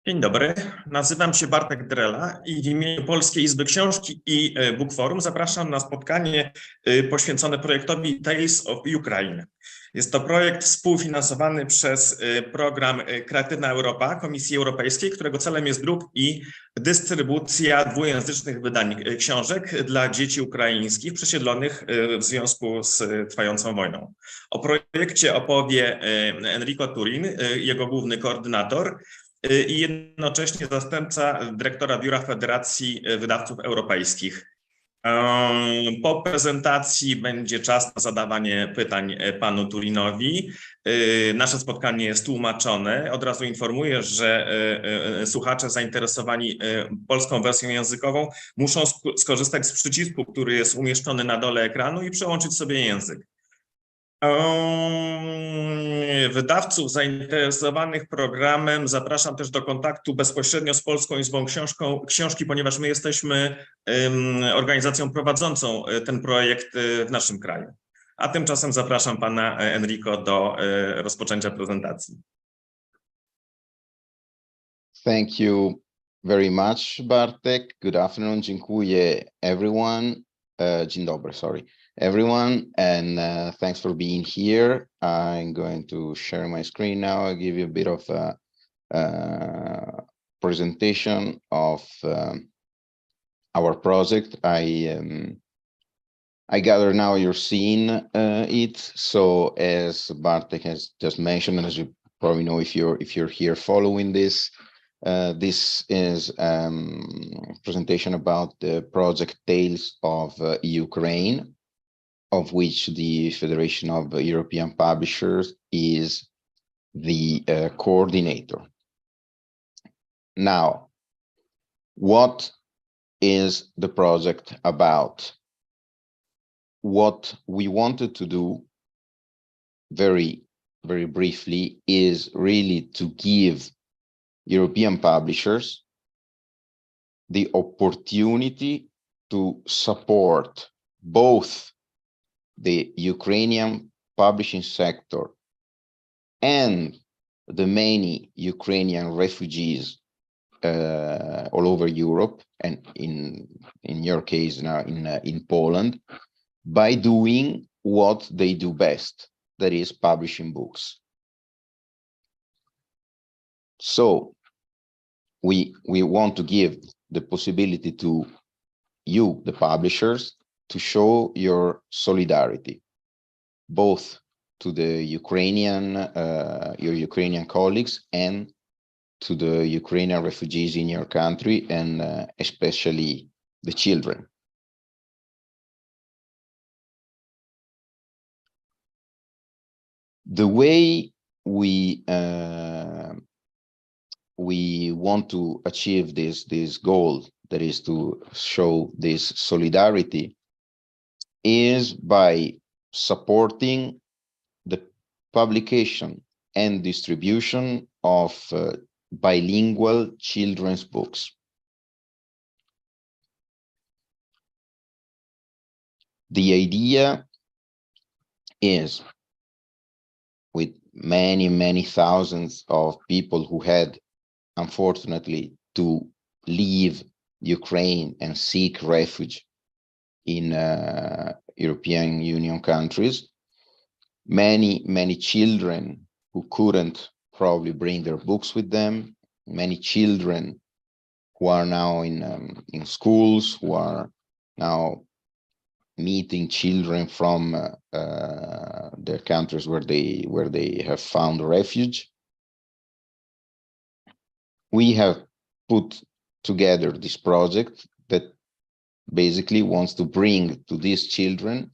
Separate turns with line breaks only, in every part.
Dzień dobry, nazywam się Bartek Drela i w imieniu Polskiej Izby Książki i Book Forum zapraszam na spotkanie poświęcone projektowi Tales of EUkraine. Jest to projekt współfinansowany przez program Kreatywna Europa Komisji Europejskiej, którego celem jest druk i dystrybucja dwujęzycznych wydań książek dla dzieci ukraińskich przesiedlonych w związku z trwającą wojną. O projekcie opowie Enrico Turrin, jego główny koordynator, i jednocześnie zastępca dyrektora biura Federacji Wydawców Europejskich. Po prezentacji będzie czas na zadawanie pytań panu Turrinowi. Nasze spotkanie jest tłumaczone. Od razu informuję, że słuchacze zainteresowani polską wersją językową muszą skorzystać z przycisku, który jest umieszczony na dole ekranu i przełączyć sobie język. Wydawców zainteresowanych programem zapraszam też do kontaktu bezpośrednio z Polską Izbą Książki, ponieważ my jesteśmy organizacją prowadzącą ten projekt w naszym kraju. A tymczasem zapraszam pana Enrico do rozpoczęcia prezentacji.
Thank you very much, Bartek. Good afternoon, dziękuję everyone. Dzień dobry, sorry. Everyone, and thanks for being here. I'm going to share my screen now. I'll give you a bit of a presentation of our project. I gather now you're seeing it. So as Bartek has just mentioned, and as you probably know if you're here following this, this is a presentation about the project Tales of EUkraine, of which the Federation of European Publishers is the coordinator. Now, what is the project about? What we wanted to do, very briefly, is really to give European publishers the opportunity to support both the Ukrainian publishing sector and the many Ukrainian refugees all over Europe, and in your case now in Poland, by doing what they do best, that is publishing books. So we want to give the possibility to you, the publishers, to show your solidarity, both to the your Ukrainian colleagues and to the Ukrainian refugees in your country, and especially the children. The way we want to achieve this goal, that is to show this solidarity, is by supporting the publication and distribution of bilingual children's books. The idea is, with many thousands of people who had, unfortunately, to leave Ukraine and seek refuge in European Union countries, many children who couldn't probably bring their books with them, many children who are now in schools, who are now meeting children from their countries where they have found refuge. We have put together this project that basically wants to bring to these children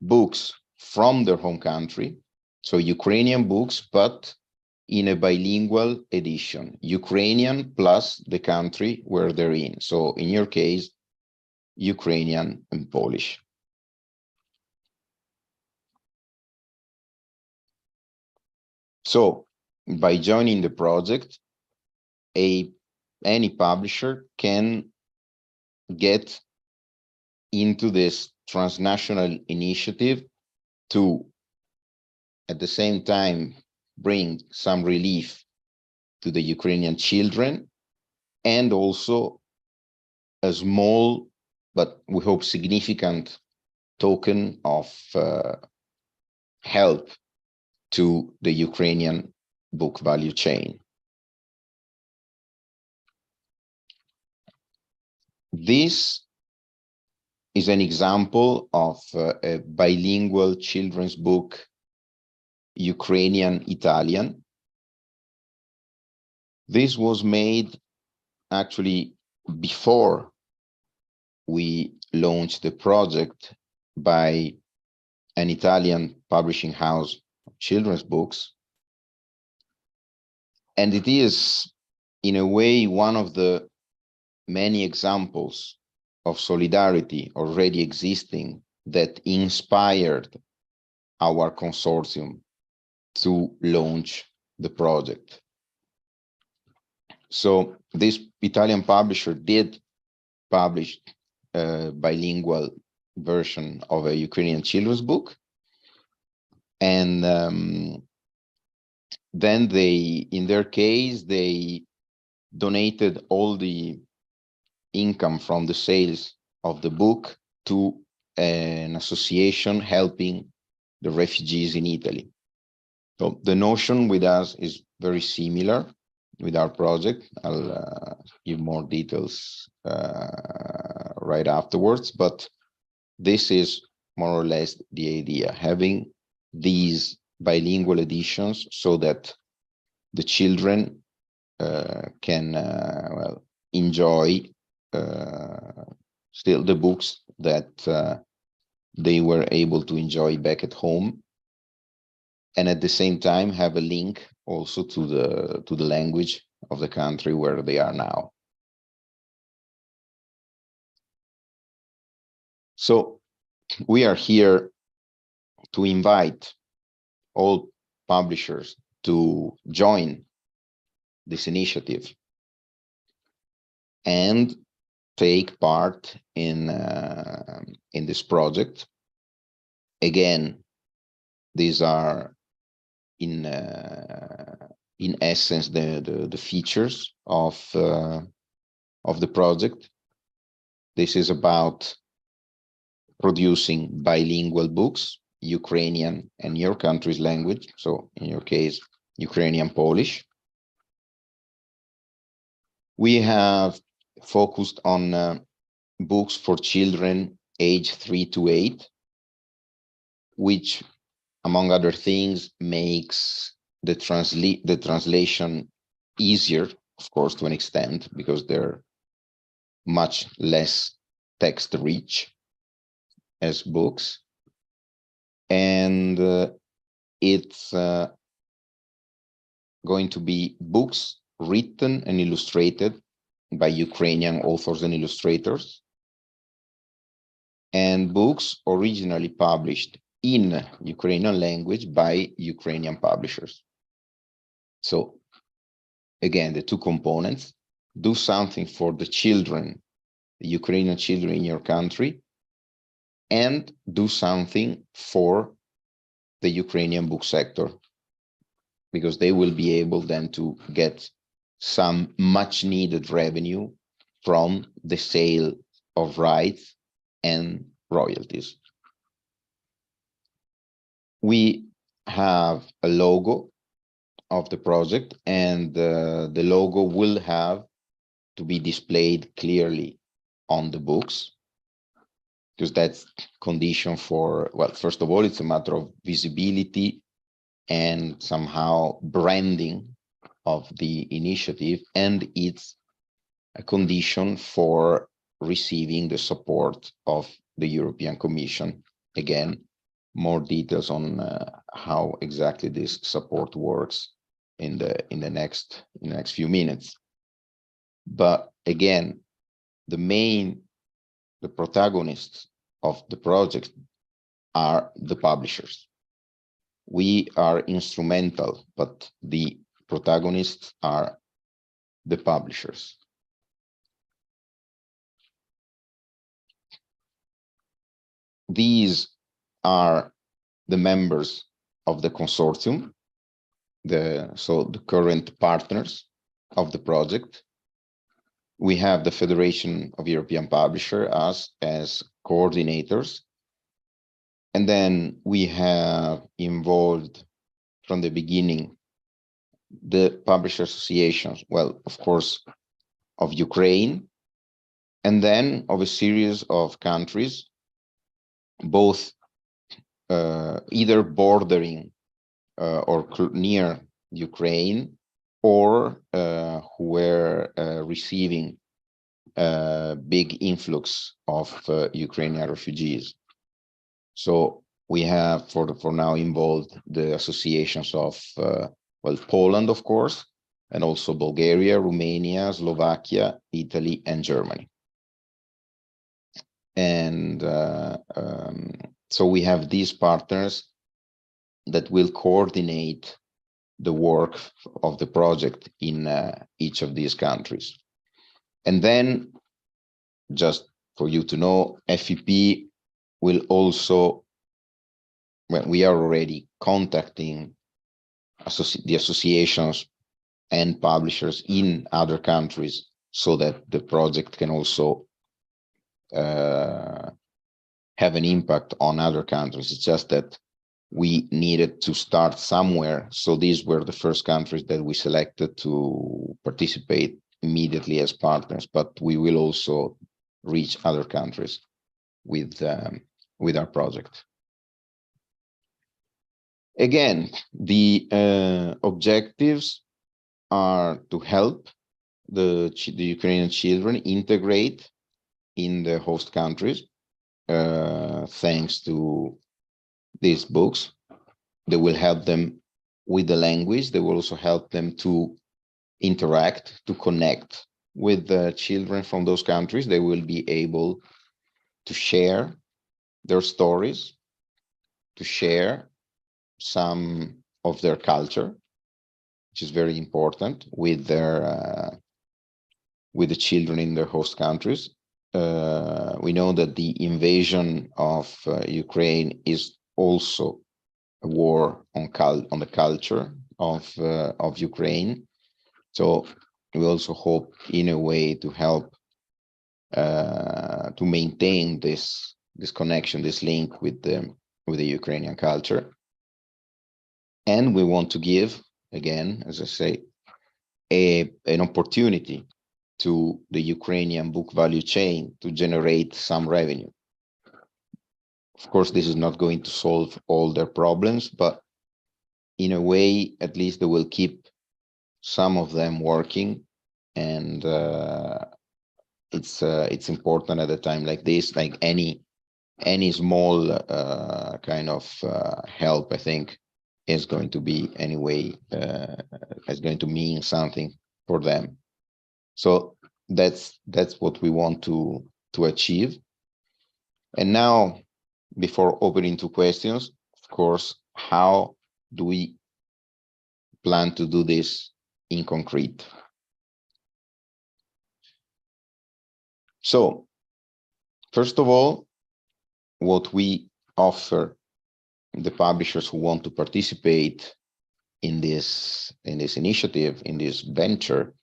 books from their home country, so Ukrainian books, but in a bilingual edition, Ukrainian plus the country where they're in. So in your case, Ukrainian and Polish. So by joining the project, any publisher can get into this transnational initiative to, at the same time, bring some relief to the Ukrainian children, and also a small, but we hope significant token of help to the Ukrainian book value chain. This is an example of a bilingual children's book, Ukrainian-Italian. This was made actually before we launched the project by an Italian publishing house of children's books. And it is, in a way, one of the many examples of solidarity already existing that inspired our consortium to launch the project. So this Italian publisher did publish a bilingual version of a Ukrainian children's book. And then they, in their case, they donated all the income from the sales of the book to an association helping the refugees in Italy. So the notion with us is very similar with our project. I'll give more details right afterwards, but this is more or less the idea, having these bilingual editions so that the children can well, enjoy still the books that they were able to enjoy back at home, and at the same time have a link also to the language of the country where they are now. So we are here to invite all publishers to join this initiative and take part in this project. Again, these are in essence the features of the project. This is about producing bilingual books, Ukrainian and your country's language. So in your case, Ukrainian Polish. We have focused on books for children age 3 to 8, which, among other things, makes the translation easier, of course, to an extent, because they're much less text rich as books. And it's going to be books written and illustrated by Ukrainian authors and illustrators, and books originally published in Ukrainian language by Ukrainian publishers. So again, the two components: do something for the children, the Ukrainian children in your country, and do something for the Ukrainian book sector, because they will be able then to get some much needed revenue from the sale of rights and royalties. We have a logo of the project, and the logo will have to be displayed clearly on the books, because that's condition for, well, first of all, it's a matter of visibility and somehow branding of the initiative, and it's a condition for receiving the support of the European Commission. Again, more details on how exactly this support works in the next few minutes. But again, the protagonists of the project are the publishers. We are instrumental, but the protagonists are the publishers. These are the members of the consortium, so the current partners. of the project. We have the Federation of European Publishers, us, as coordinators. And then we have involved from the beginning the publisher associations, well, of course, of Ukraine, and then of a series of countries, both either bordering or near Ukraine, or who were receiving big influx of Ukrainian refugees. So we have for now involved the associations of well, Poland, of course, and also Bulgaria, Romania, Slovakia, Italy, and Germany. And so we have these partners that will coordinate the work of the project in each of these countries. And then, just for you to know, FEP will also, well, we are already contacting the associations and publishers in other countries so that the project can also have an impact on other countries. It's just that we needed to start somewhere. So these were the first countries that we selected to participate immediately as partners, but we will also reach other countries with our project. Again, the objectives are to help the Ukrainian children integrate in the host countries, thanks to these books. They will help them with the language. They will also help them to interact, to connect with the children from those countries. They will be able to share their stories, to share some of their culture, which is very important, with their with the children in their host countries. We know that the invasion of Ukraine is also a war on the culture of Ukraine. So we also hope, in a way, to help to maintain this connection, this link with the Ukrainian culture. And we want to give, again, as I say, an opportunity to the Ukrainian book value chain to generate some revenue. Of course, this is not going to solve all their problems, but in a way, at least they will keep some of them working. And it's important at a time like this, like any small kind of help, I think, is going to be anyway, is going to mean something for them. So that's what we want to achieve. And now, before opening to questions, of course, how do we plan to do this in concrete? So, first of all, what we offer the publishers who want to participate in this initiative, in this venture,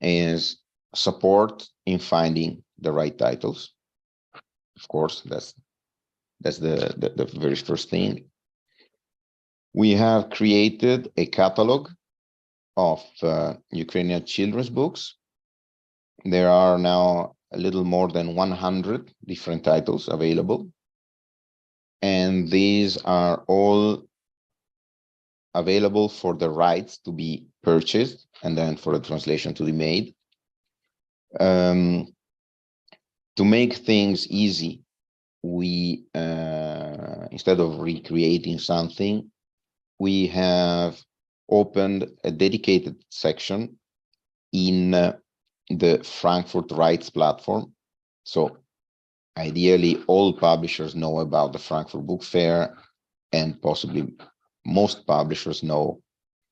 is support in finding the right titles. Of course, that's the very first thing. We have created a catalog of Ukrainian children's books. There are now a little more than 100 different titles available. And these are all available for the rights to be purchased and then for the translation to be made. To make things easy, we, instead of recreating something, we have opened a dedicated section in the Frankfurt Rights platform. So ideally, all publishers know about the Frankfurt Book Fair, and possibly most publishers know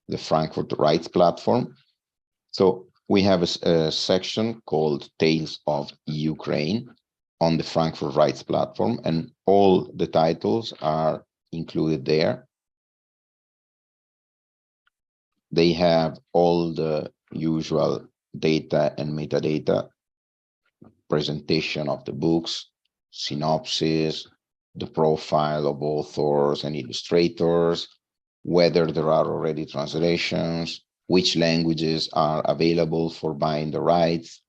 the Frankfurt Rights platform. So we have a section called Tales of Ukraine on the Frankfurt Rights platform, and all the titles are included there. They have all the usual data and metadata, presentation of the books, synopsis, the profile of authors and illustrators, whether there are already translations, which languages are available for buying the rights,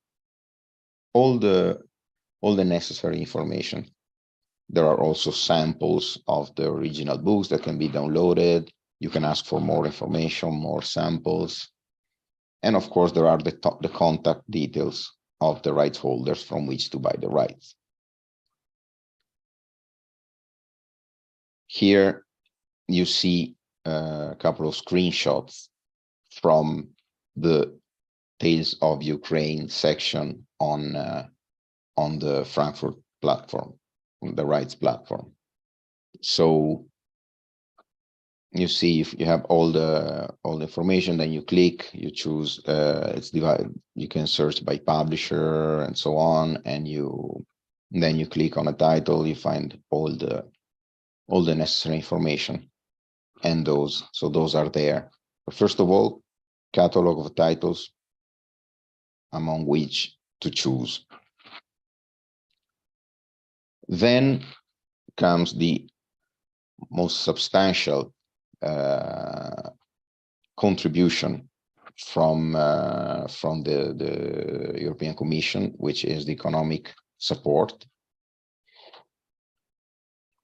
all the necessary information. There are also samples of the original books that can be downloaded. You can ask for more information, more samples. And of course, there are the contact details of the rights holders from which to buy the rights. Here you see a couple of screenshots from the Tales of Ukraine section on the Frankfurt platform, on the rights platform. So you see, if you have all the information, then you click, you choose, it's divided. You can search by publisher and so on, and then you click on a title, you find all the necessary information, and those are there. But first of all, catalog of titles among which to choose. Then comes the most substantial contribution from the European Commission, which is the economic support.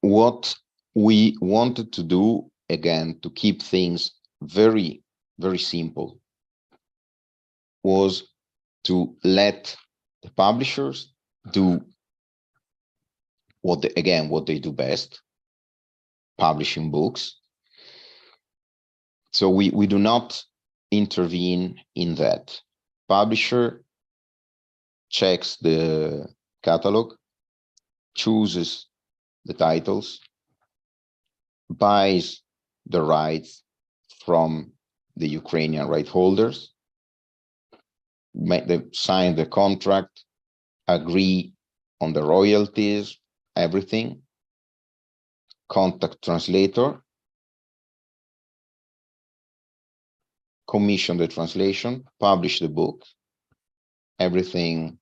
What we wanted to do, again, to keep things very, very simple, was to let the publishers do what they do best, publishing books. So we do not intervene in that. Publisher checks the catalog, chooses the titles, buys the rights from the Ukrainian right holders, sign the contract, agree on the royalties, everything, contact translator, commission the translation, publish the book, everything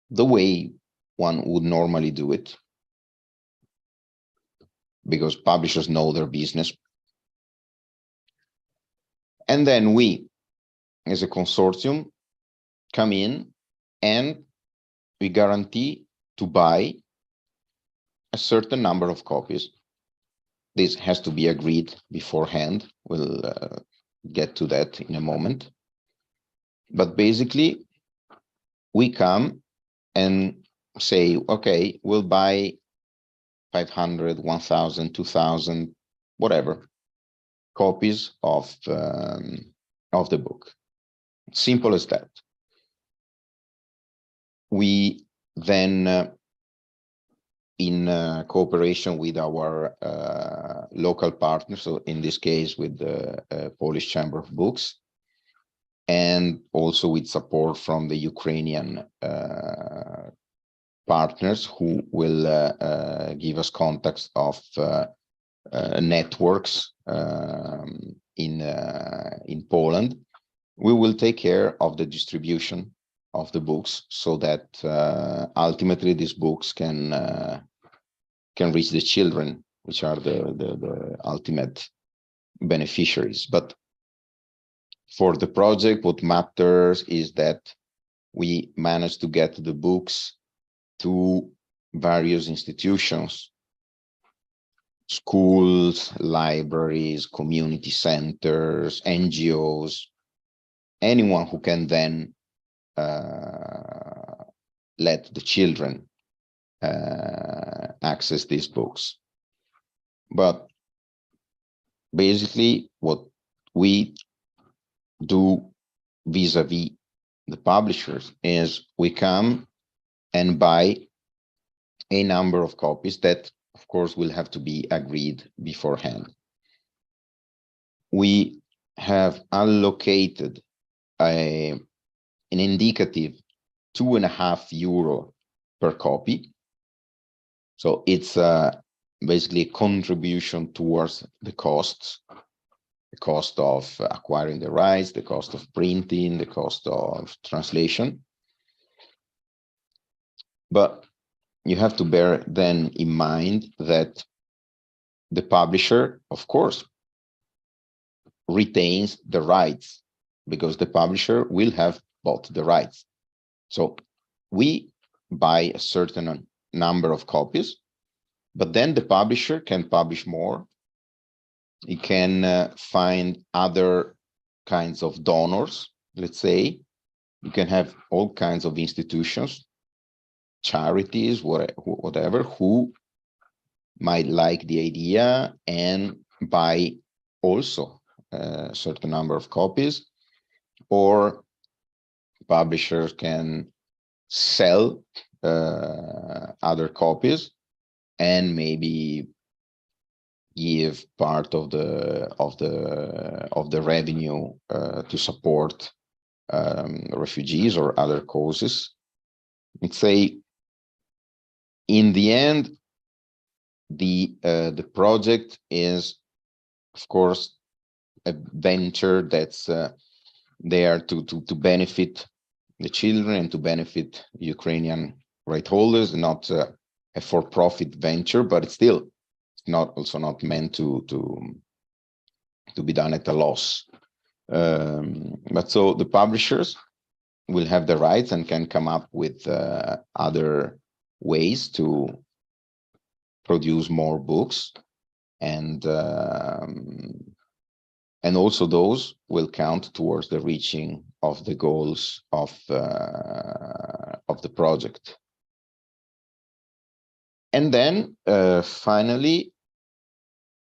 the way one would normally do it, because publishers know their business. And then we, as a consortium, come in and we guarantee to buy a certain number of copies. This has to be agreed beforehand. We'll get to that in a moment. But basically, we come and say, okay, we'll buy 500, 1,000, 2,000, whatever, copies of the book. Simple as that. We then, in cooperation with our local partners, so in this case with the Polish Chamber of Books, and also with support from the Ukrainian partners who will give us contacts of networks in Poland, we will take care of the distribution of the books so that ultimately these books can reach the children, which are the ultimate beneficiaries. But for the project, what matters is that we managed to get the books to various institutions, schools, libraries, community centers, NGOs, anyone who can then let the children access these books. But basically what we do vis-a-vis the publishers is we come and buy a number of copies that, of course, will have to be agreed beforehand. We have allocated an indicative €2.50 per copy. So it's basically a contribution towards the costs. the cost of acquiring the rights, the cost of printing, the cost of translation. But you have to bear then in mind that the publisher, of course, retains the rights, because the publisher will have bought the rights. So we buy a certain number of copies, but then the publisher can publish more. He can find other kinds of donors, let's say. You can have all kinds of institutions, charities, whatever, who might like the idea and buy also a certain number of copies, or publishers can sell other copies and maybe give part of the revenue to support refugees or other causes. Let's say, in the end, the project is, of course, a venture that's there to benefit the children and to benefit Ukrainian right holders, not a for-profit venture, but it's still not meant to be done at a loss. But so the publishers will have the rights and can come up with other ways to produce more books, and also those will count towards the reaching of the goals of the project. And then finally,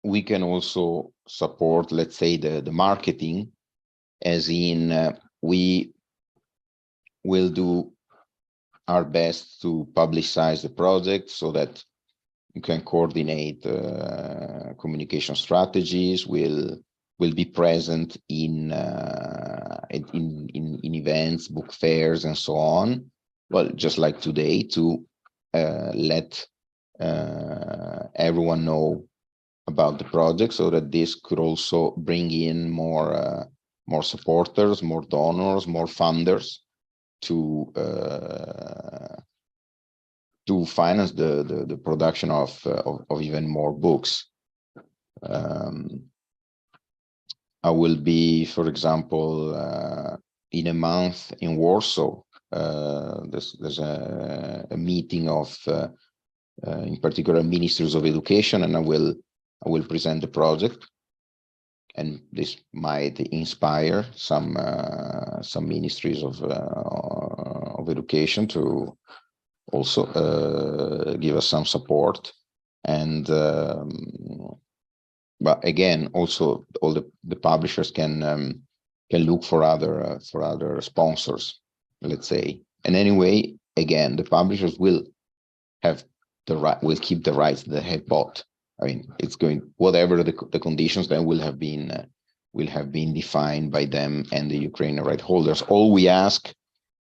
we can also support, let's say, the marketing, as in we will do our best to publicize the project so that you can coordinate communication strategies. Will be present in events, book fairs, and so on. Well, just like today, to let everyone know about the project, so that this could also bring in more supporters, more donors, more funders to finance the production of even more books. I will be, for example, in a month in Warsaw. There's a meeting of, in particular, ministers of education, and I will present the project, and this might inspire some ministries of education to also give us some support. And but again, also all the publishers can look for other sponsors, let's say. And anyway, again, the publishers will have the right, will keep the rights that they have bought. I mean, it's going, whatever the conditions then will have been defined by them and the Ukrainian right holders. All we ask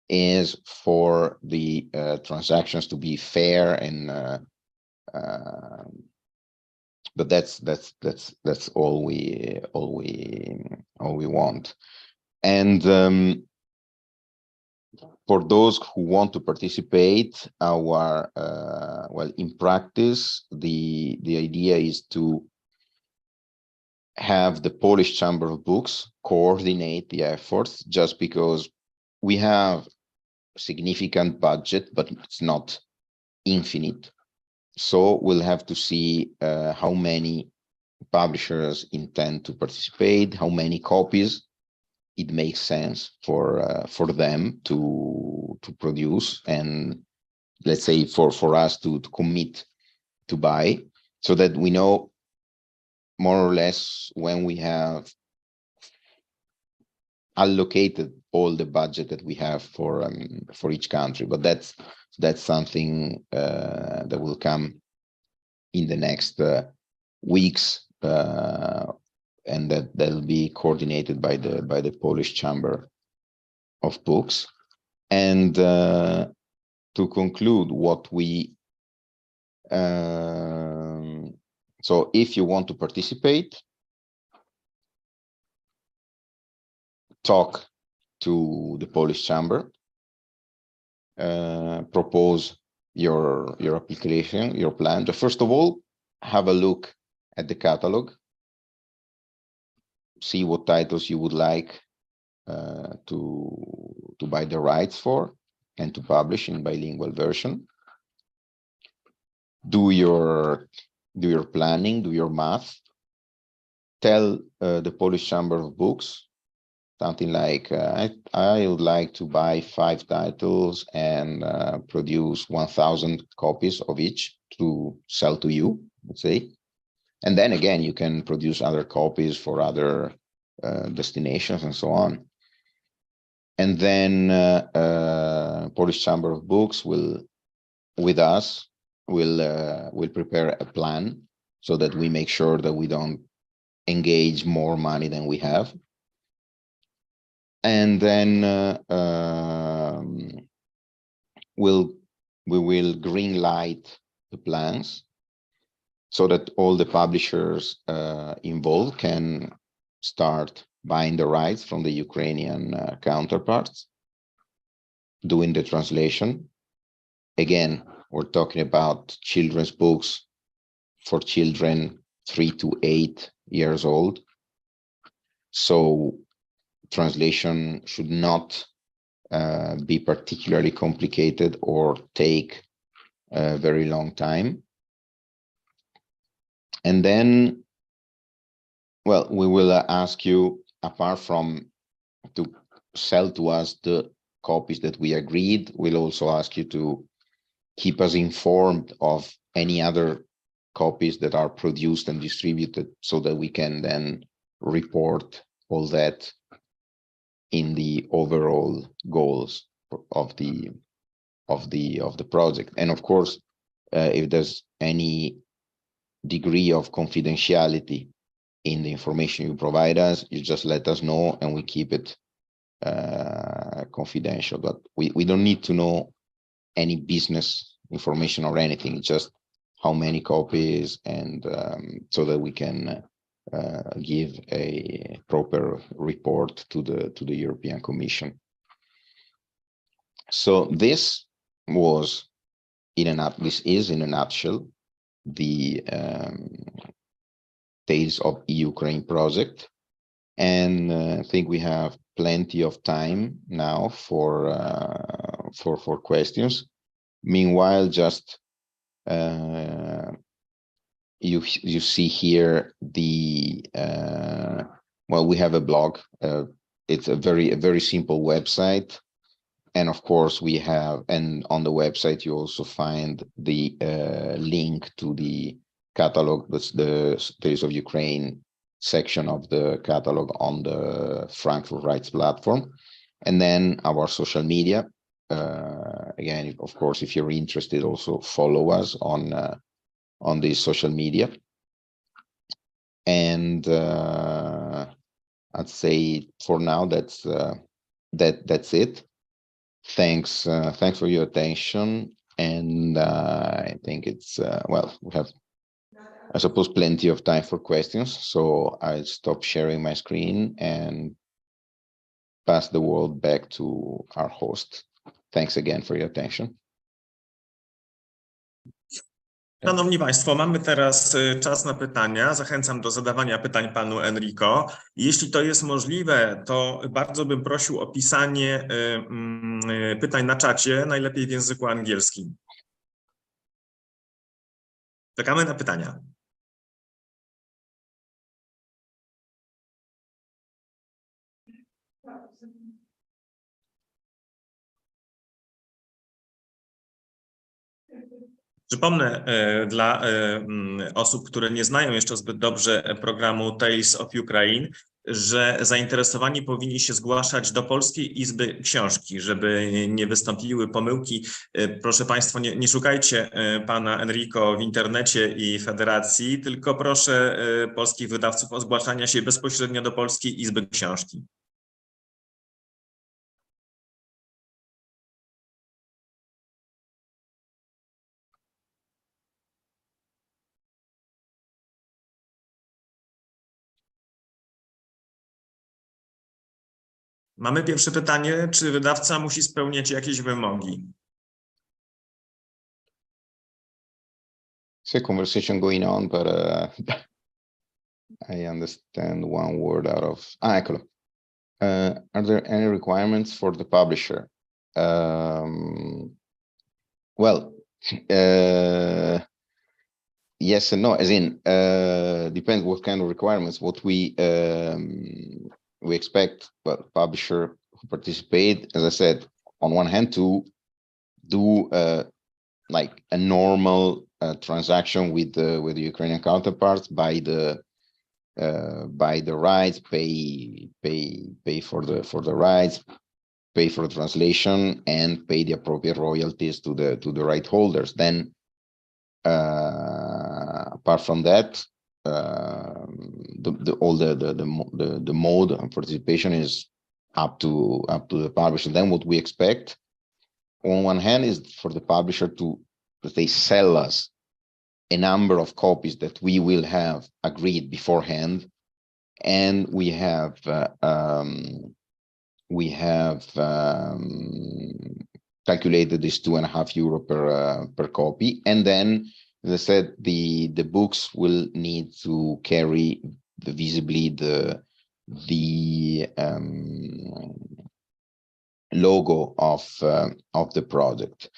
is for the transactions to be fair, and but that's all we want. And for those who want to participate, our well, in practice, the idea is to have the Polish Chamber of Books coordinate the efforts, just because we have significant budget, but it's not infinite. So we'll have to see how many publishers intend to participate, how many copies it makes sense for them to produce, and let's say for us to commit to buy, so that we know more or less when we have allocated all the budget that we have for each country. But that's something that will come in the next weeks, and that'll be coordinated by the Polish Chamber of Books. And to conclude, what we so if you want to participate, talk to the Polish chamber, propose your application, your plan. But first of all, have a look at the catalog, see what titles you would like to buy the rights for and to publish in bilingual version. Do your planning, do your math. Tell the Polish Chamber of Books something like, I would like to buy 5 titles and produce 1,000 copies of each to sell to you, let's say. And then again, you can produce other copies for other destinations and so on. And then Polish Chamber of Books will, with us, will prepare a plan so that we make sure that we don't engage more money than we have. And then we will green light the plans so that all the publishers involved can start buying the rights from the Ukrainian counterparts, doing the translation. Again, we're talking about children's books for children 3 to 8 years old. So translation should not be particularly complicated or take a very long time. And then, well, we will ask you, apart from to sell to us the copies that we agreed, we'll also ask you to keep us informed of any other copies that are produced and distributed so that we can then report all that in the overall goals of the project. And of course, if there's any degree of confidentiality in the information you provide us, you just let us know and we keep it confidential. But we don't need to know any business information or anything. It's just how many copies, and so that we can give a proper report to the European Commission. So this is in a nutshell the Tales of Ukraine project, and I think we have plenty of time now for questions. Meanwhile, just you see here the well, we have a blog. It's a very simple website, and of course we have, and on the website you also find the link to the catalog. That's the Tales of Ukraine section of the catalog on the Frankfurt Rights platform, and then our social media. Again, of course, if you're interested, also follow us on the social media. And I'd say for now that's it. Thanks for your attention, and I think it's well, we have, I suppose, plenty of time for questions, so I'll stop sharing my screen and pass the word back to our host. Thanks again for your attention.
Szanowni Państwo, mamy teraz czas na pytania. Zachęcam do zadawania pytań panu Enrico. Jeśli to jest możliwe, to bardzo bym prosił o pisanie pytań na czacie, najlepiej w języku angielskim. Czekamy na pytania. Przypomnę dla osób, które nie znają jeszcze zbyt dobrze programu Tales of Ukraine, że zainteresowani powinni się zgłaszać do Polskiej Izby Książki, żeby nie wystąpiły pomyłki. Proszę Państwa, nie szukajcie pana Enrico w internecie i Federacji, tylko proszę polskich wydawców o zgłaszanie się bezpośrednio do Polskiej Izby Książki. Mamy pierwsze pytanie, czy wydawca musi spełniać jakieś wymogi?
It's a conversation going on, but I understand one word out of. Eccolo. Are there any requirements for the publisher? Well, yes and no. As in, depends what kind of requirements. What we expect, but publisher who participate, as I said, on one hand, to do like a normal transaction with the Ukrainian counterparts, buy the rights, pay for the rights, pay for the translation, and pay the appropriate royalties to the right holders. Then, apart from that, the mode of participation is up to the publisher. Then what we expect, on one hand, is for the publisher to, let's say, sell us a number of copies that we will have agreed beforehand, and we have calculated this €2.5 per copy, and then, as I said, the books will need to carry visibly the logo of the project.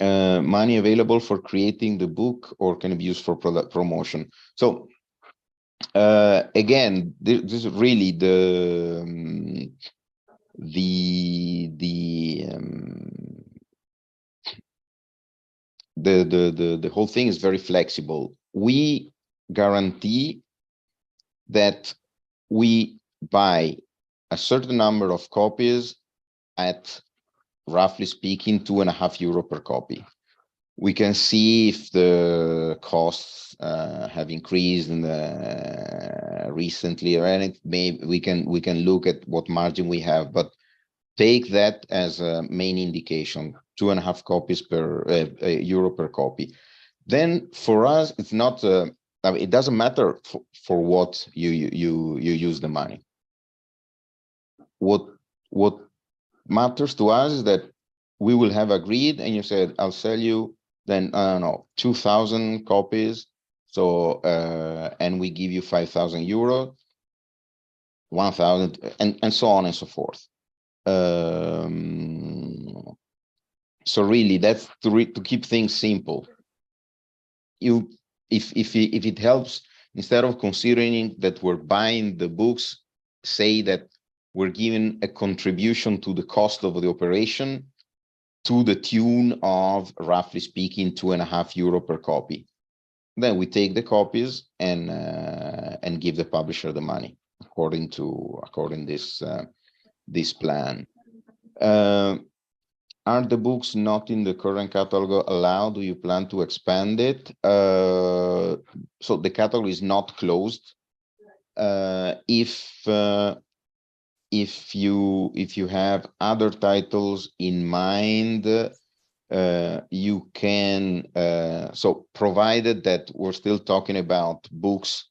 Money available for creating the book, or can it be used for product promotion? So again, this is really the whole thing is very flexible. We guarantee that we buy a certain number of copies at, roughly speaking, €2.5 per copy. We can see if the costs have increased recently, or anything. Maybe we can look at what margin we have, but take that as a main indication: €2.5 per copy. Then for us, it's not. It doesn't matter for what you use the money. What matters to us is that we will have agreed, and you said, I'll sell you then, I don't know, 2,000 copies. So, and we give you €5,000, 1,000, and so on and so forth. So really, that's to keep things simple. If it helps, instead of considering that we're buying the books, say that we're giving a contribution to the cost of the operation to the tune of, roughly speaking, €2.5 per copy. Then we take the copies and give the publisher the money according this plan. Are the books not in the current catalog allowed? Do you plan to expand it? So the catalog is not closed. If you have other titles in mind, you can, so provided that we're still talking about books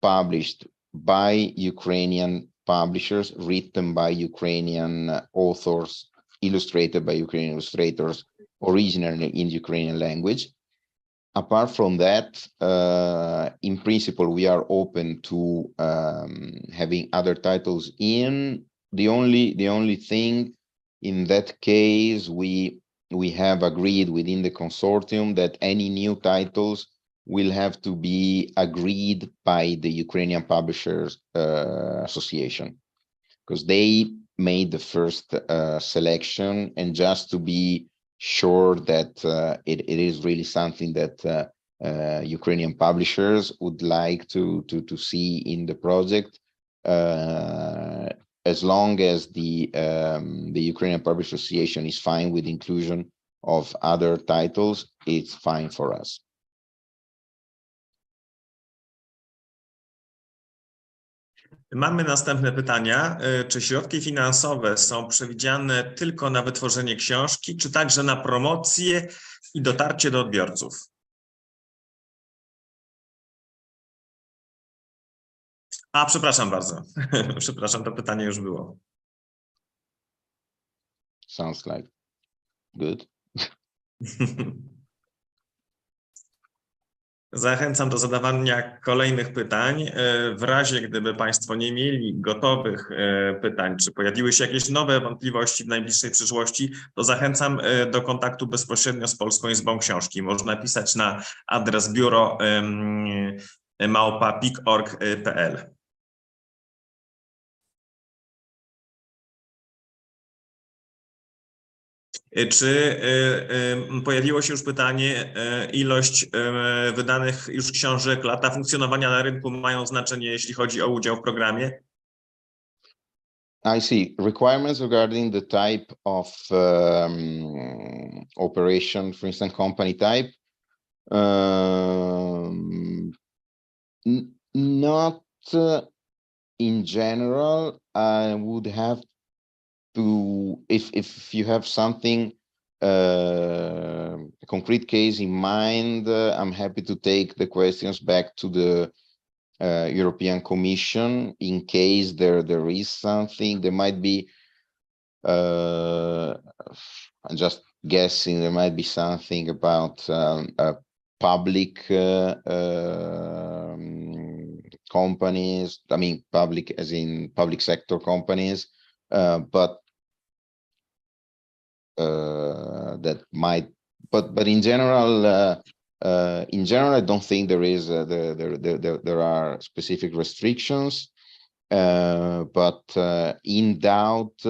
published by Ukrainian publishers, written by Ukrainian authors, illustrated by Ukrainian illustrators, originally in Ukrainian language. Apart from that, in principle, we are open to having other titles in. The only thing in that case, we have agreed within the consortium that any new titles will have to be agreed by the Ukrainian Publishers Association, because they made the first selection, and just to be sure that it is really something that Ukrainian publishers would like to see in the project. As long as the Ukrainian Publishers Association is fine with inclusion of other titles, it's fine for us.
Mamy następne pytania. Czy środki finansowe są przewidziane tylko na wytworzenie książki, czy także na promocję i dotarcie do odbiorców? A, przepraszam bardzo. Przepraszam, to pytanie już było.
sounds like good.
Zachęcam do zadawania kolejnych pytań. W razie, gdyby Państwo nie mieli gotowych pytań, czy pojawiły się jakieś nowe wątpliwości w najbliższej przyszłości, to zachęcam do kontaktu bezpośrednio z Polską Izbą Książki. Można pisać na adres biuro@pik.org.pl. Czy pojawiło się już pytanie, ilość wydanych już książek, lata funkcjonowania na rynku mają znaczenie, jeśli chodzi o udział w programie?
I see. Requirements regarding the type of operation, for instance, company type. Not in general. I would have to, if you have something, a concrete case in mind, I'm happy to take the questions back to the European Commission in case there is something. There might be, I'm just guessing, there might be something about public companies. I mean, public as in public sector companies, but that might. But in general, I don't think there is there are specific restrictions. But in doubt,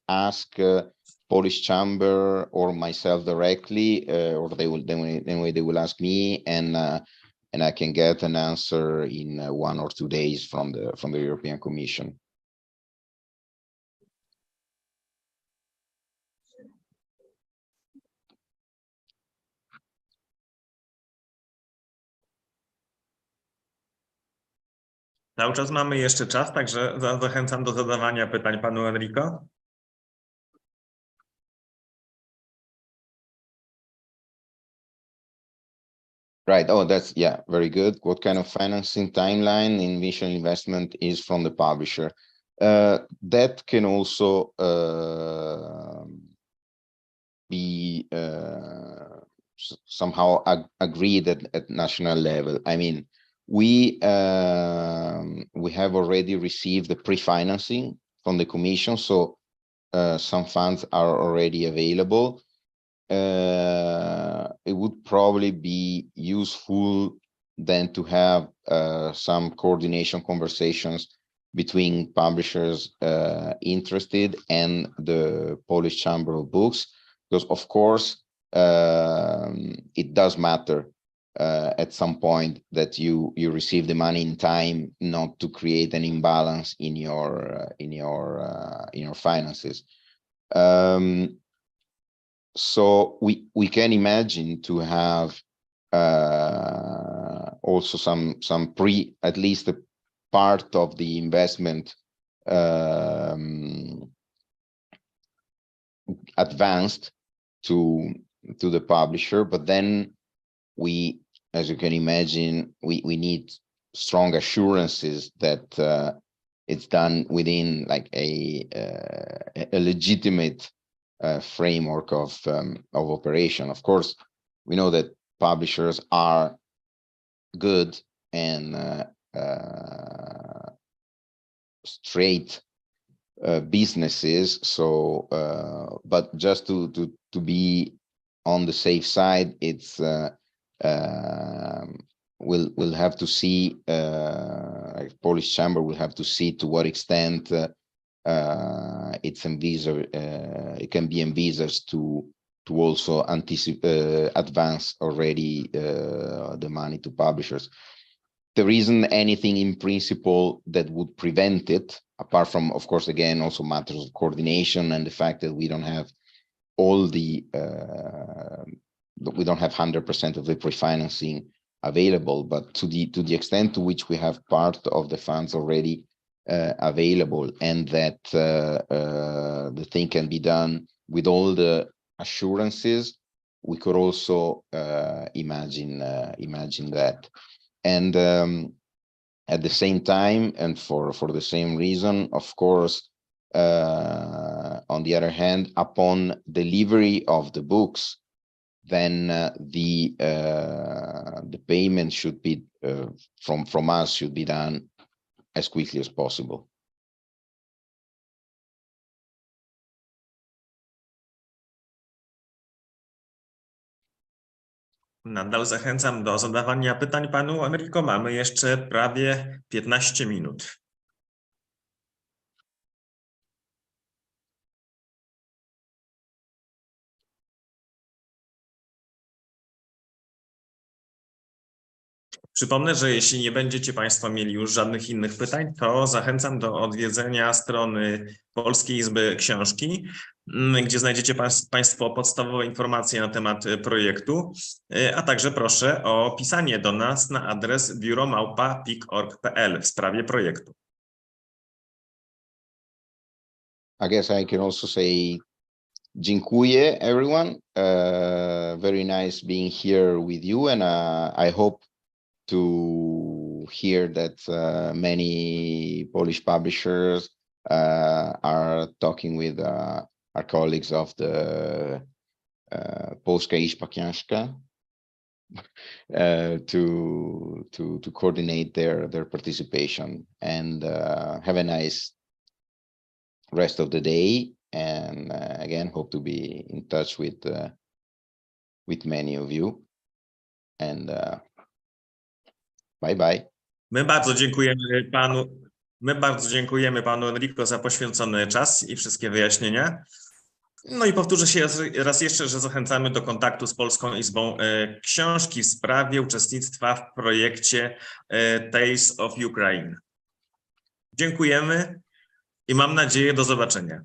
ask Polish Chamber or myself directly, or they will ask me, and I can get an answer in 1 or 2 days from the European Commission.
Cały czas mamy jeszcze czas, także zachęcam do zadawania pytań panu Enrico.
Right. Oh, that's, yeah, very good. What kind of financing timeline initial investment is from the publisher? That can also be somehow agreed at national level. I mean, we have already received the pre-financing from the Commission, so some funds are already available. It would probably be useful then to have some coordination conversations between publishers interested and the Polish Chamber of Books, because of course it does matter at some point that you receive the money in time, not to create an imbalance in your finances. So we can imagine to have also some at least a part of the investment advanced to the publisher, but then we, as you can imagine, we need strong assurances that it's done within like a legitimate framework of operation. Of course, we know that publishers are good and straight businesses, so but just to be on the safe side, it's we'll have to see, like Polish Chamber will have to see to what extent it's envisaged, it can be envisaged to also anticipate advance already the money to publishers. There isn't anything in principle that would prevent it, apart from, of course, again, also matters of coordination and the fact that we don't have all the we don't have 100% of the pre-financing available, but to the extent to which we have part of the funds already available, and that the thing can be done with all the assurances, we could also imagine that. And at the same time, and for the same reason, of course, on the other hand, upon delivery of the books, then the payment should be from us should be done as quickly as possible.
Nadal zachęcam do zadawania pytań panu Enrico. Mamy jeszcze prawie 15 minut. Przypomnę, że jeśli nie będziecie Państwo mieli już żadnych innych pytań, to zachęcam do odwiedzenia strony Polskiej Izby Książki, gdzie znajdziecie Państwo podstawowe informacje na temat projektu, a także proszę o pisanie do nas na adres biuro@pik.org.pl w sprawie projektu.
I guess I can also say dziękuję, everyone. Very nice being here with you, and I hope to hear that many Polish publishers are talking with our colleagues of the Polska Izba Książka to coordinate their participation, and have a nice rest of the day, and again hope to be in touch with many of you, and bye bye.
My bardzo dziękujemy panu Enrico za poświęcony czas i wszystkie wyjaśnienia. No i powtórzę się raz jeszcze, że zachęcamy do kontaktu z Polską Izbą Książki w sprawie uczestnictwa w projekcie Tales of Ukraine. Dziękujemy i mam nadzieję do zobaczenia.